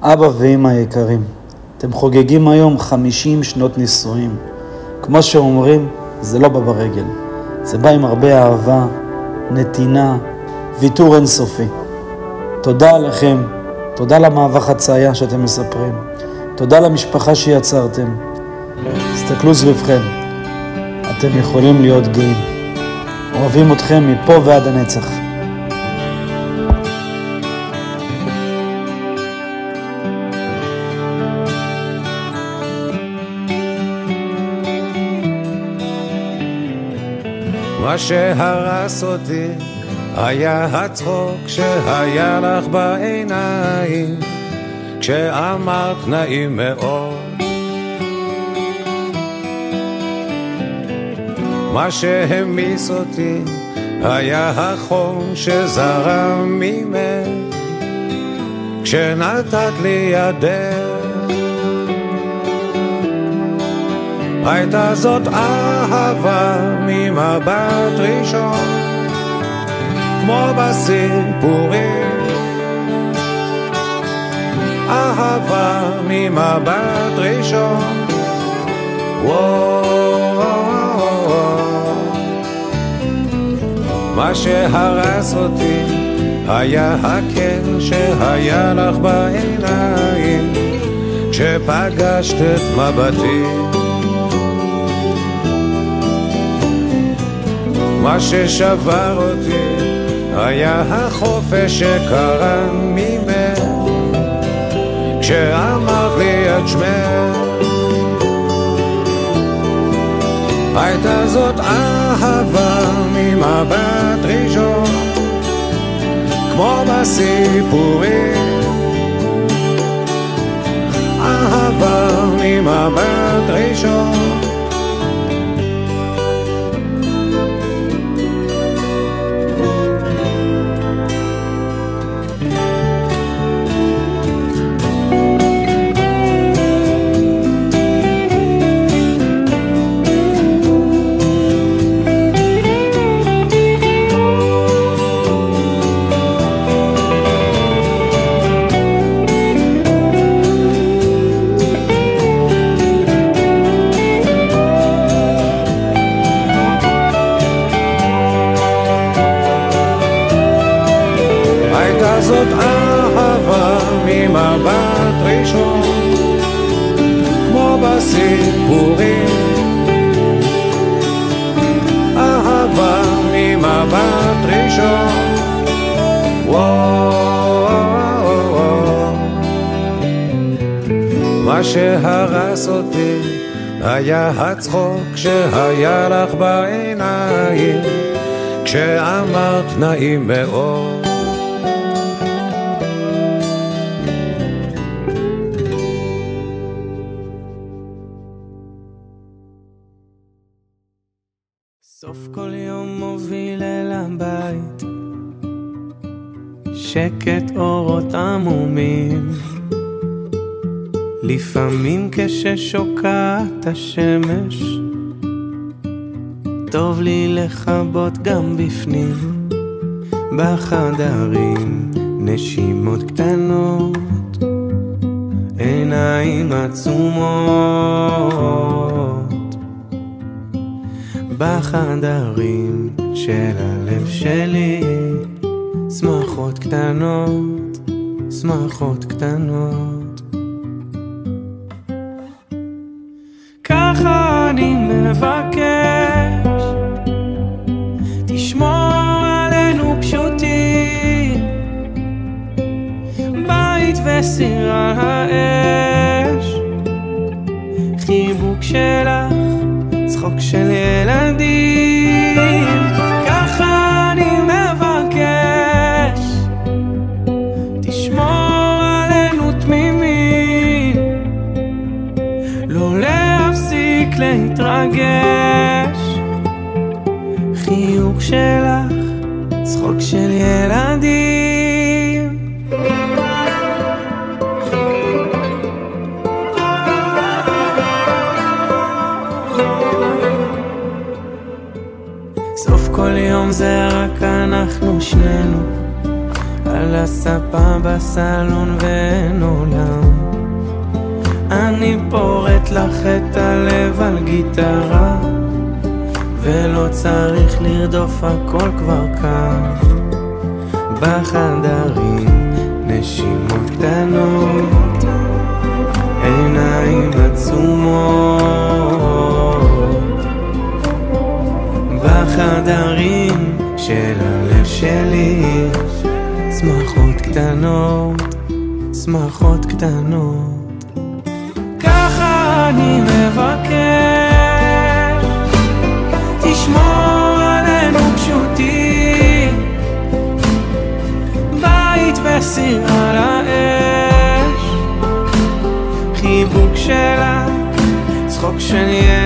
אבא ואמא יקרים, אתם חוגגים היום 50 שנות נישואים. כמו שאומרים, זה לא בא ברגל. זה בא עם הרבה אהבה, נתינה, ויתור אינסופי. תודה לכם, תודה למעבר חצייה שאתם מספרים. תודה למשפחה שיצרתם. תסתכלו סביבכם, אתם יכולים להיות גאים. אוהבים אתכם מפה ועד הנצח. מה שהרס אותי היה הצחוק שהיה לך בעיניים כשאמרת נעים מאוד. מה שהמיס אותי היה החום שזרם ממך כשנתת לי ידך. הייתה זאת אהבה ממבט ראשון כמו בסיפורים, אהבה ממבט ראשון. מה שהרס אותי היה הקר שהיה לך בעיניים כשפגשת את מבטי. מה ששבר אותי היה החופש שקרן ממך כשאמרת לי את שמך. הייתה זאת אהבה ממבט ראשון כמו בסיפורים, אהבה ממבט ראשון. זאת אהבה ממבט ראשון כמו בסיפורים, אהבה ממבט ראשון. מה שהרס אותי היה הצחוק שהיה לך בעיניים כשאמרת נעים מאוד. סוף כל יום מוביל אל הבית, שקט אורות עמומים, לפעמים כששוקעת השמש טוב לי לחבות גם בפנים, בחדרים נשימות קטנות, עיניים עצומות, בחדרים של הלב שלי שמחות קטנות, שמחות קטנות. ככה אני מבקש, תשמור עלינו פשוטים, בית וסיר על האש, חיבוק שלך, צחוק של ילדים. ככה אני מבקש, תשמור עלינו תמימים, לא להפסיק להתרגש, חיוך שלך, צחוק של ילדים. סוף כל יום זה רק אנחנו שנינו, על ספה בסלון ואין עולם. אני פורט לך את הלב על גיטרה, ולא צריך לרדוף, הכל כבר כאן. בחדרים נשימות קטנות, עיניים עצומות. בחדרים של הלב שלי, שמחות קטנות, שמחות קטנות. ככה אני מבקש, תשמור עלינו פשוטים, בית וסיר על האש, חיבוק שלך, צחוק שנהיה